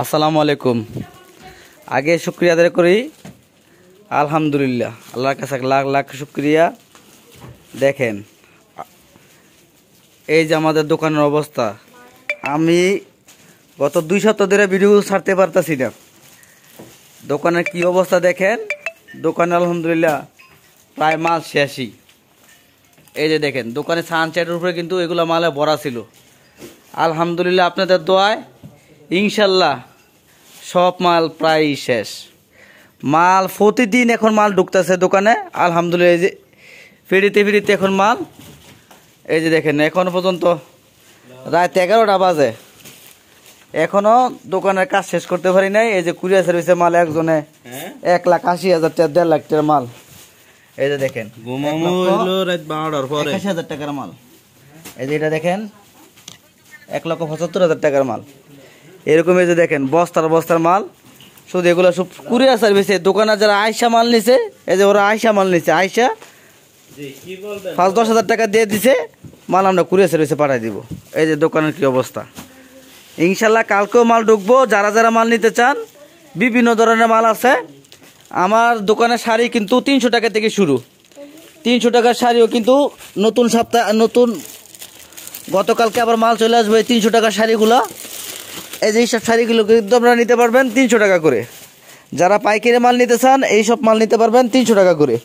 আসসালামু আলাইকুম। আগে শুক্রিয়া আদায় করি আলহামদুলিল্লাহ, আল্লাহর কাছে লাখ লাখ শুক্রিয়া। দেখেন এই যে আমাদের দোকানের অবস্থা, আমি গত 2 সপ্তাহ ধরে ভিডিও ছাড়তে পারতাছি না। দোকানের কি অবস্থা দেখেন, দোকানে আলহামদুলিল্লাহ প্রায় মাল শেষই। এই যে দেখেন দোকানে সানসেটের উপরে কিন্তু এগুলো মালে ভরা ছিল। আলহামদুলিল্লাহ আপনাদের দোয়ায় ইনশাল্লাহ সব মাল প্রায় শেষ। মাল প্রতিদিন এখন মাল ঢুকতেছে দোকানে আলহামদুলিল্লাহ। এই যে ফিরিতে ফিরিতে এখন মাল, এই যে দেখেন এখনো পর্যন্ত রাত 11টা বাজে, এখনো দোকানের কাজ শেষ করতে পারি নাই। এই যে কুরিয়ার সার্ভিসে মাল একজনে 1,80,000 টাকা 1.5 লাখ টাকার মাল। এই যে দেখেন 81,000 টাকার মাল। এই যে এটা দেখেন 1,75,000 টাকার মাল। এরকম এই যে দেখেন বস্তার বস্তার মাল, শুধু এগুলো সব কুরিয়ার সার্ভিসে। দোকানে যারা আয়সা মাল নিছে, এই যে ওরা আয়সা মাল নিছে, আয়সা 5-10,000 টাকা দিয়ে দিছে, মাল আমরা কুরিয়ার সার্ভিসে পাঠাই দিব। এই যে দোকানের কি অবস্থা। ইনশাল্লাহ কালকেও মাল ঢুকবো। যারা যারা মাল নিতে চান, বিভিন্ন ধরনের মাল আছে আমার দোকানের। শাড়ি কিন্তু 300 টাকা থেকে শুরু। 300 টাকার শাড়িও কিন্তু নতুন সপ্তাহ, নতুন গতকালকে আবার মাল চলে আসবে 300 টাকার শাড়িগুলো। এই যে এইসব শাড়িগুলো কিন্তু আপনারা নিতে পারবেন 300 টাকা করে। যারা পাইকারি মাল নিতে চান এইসব মাল নিতে পারবেন 300 টাকা করে।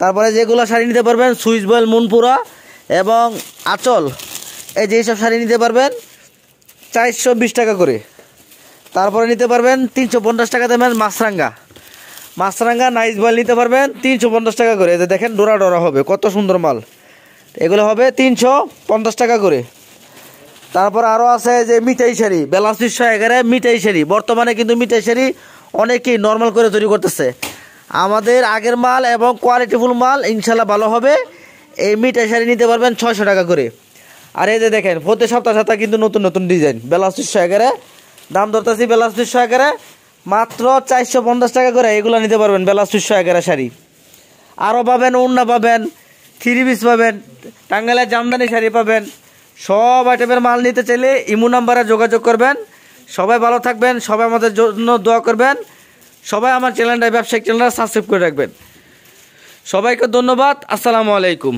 তারপরে যেগুলো শাড়ি নিতে পারবেন সুইচ বয়েল, মুনপুরা এবং আঁচল, এই যে এইসব শাড়ি নিতে পারবেন 420 টাকা করে। তারপরে নিতে পারবেন 350 টাকা দামের মাছরাঙ্গা নাইস বয়েল নিতে পারবেন 350 টাকা করে। এই যে দেখেন ডোরা ডোরা হবে, কত সুন্দর মাল। এগুলো হবে 350 টাকা করে। তারপর আরও আছে যে মিঠাই শাড়ি, 4211 মিঠাই শাড়ি। বর্তমানে কিন্তু মিঠাই শাড়ি অনেকেই নর্মাল করে তৈরি করতেছে। আমাদের আগের মাল এবং কোয়ালিটিফুল মাল ইনশাল্লাহ ভালো হবে। এই মিঠাই শাড়ি নিতে পারবেন 600 টাকা করে। আর এই যে দেখেন প্রতি সপ্তাহে কিন্তু নতুন নতুন ডিজাইন। 4211 দাম ধরতেছি, 4211 মাত্র 450 টাকা করে। এগুলো নিতে পারবেন 4211 শাড়ি। আরও পাবেন ওড়না পাবেন, 3 পিস পাবেন, টাঙ্গাইলের জামদানি শাড়ি পাবেন। সব আইটেমের মাল নিতে চাইলে ইমো নাম্বারে যোগাযোগ করবেন। সবাই ভালো থাকবেন, সবাই আমাদের জন্য দোয়া করবেন। সবাই আমার চ্যানেলটা, ব্যবসায়িক চ্যানেলটা সাবস্ক্রাইব করে রাখবেন। সবাইকে ধন্যবাদ। আসসালামু আলাইকুম।